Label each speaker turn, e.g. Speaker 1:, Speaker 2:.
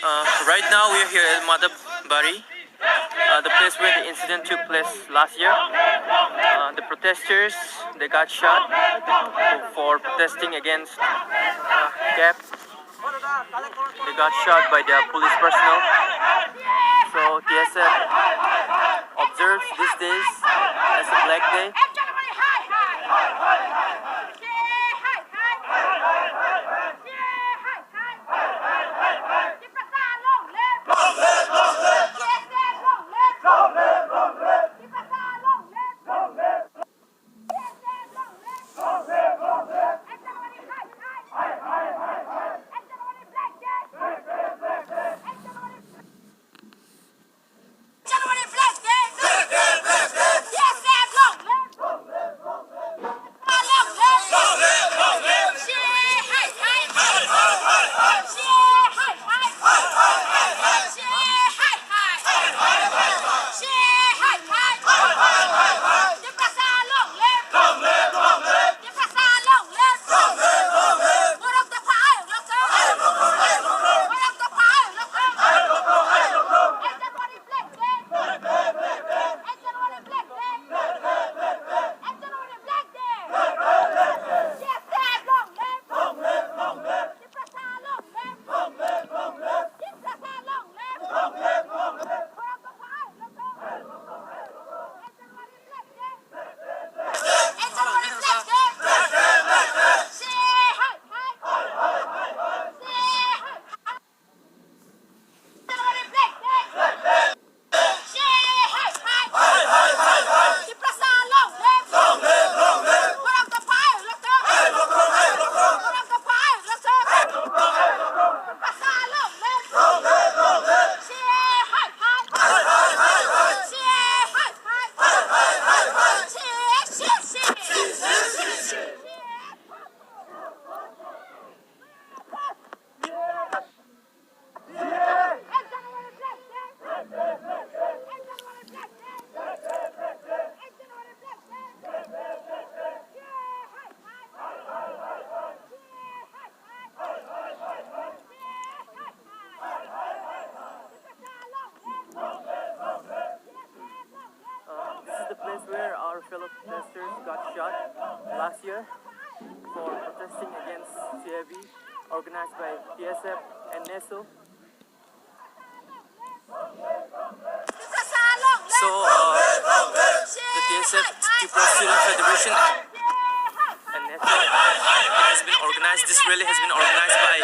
Speaker 1: Right now we are here at Madhabari, the place where the incident took place last year. The protesters, they got shot for protesting against CAP. They got shot by the police personnel. So TSF observes these days as a black day. This is the place where our fellow protesters got shot last year for protesting against CIV, organized by TSF and NESO. So, the TSF, Tripura Student Federation, and NESO has been organized. This rally has been organized by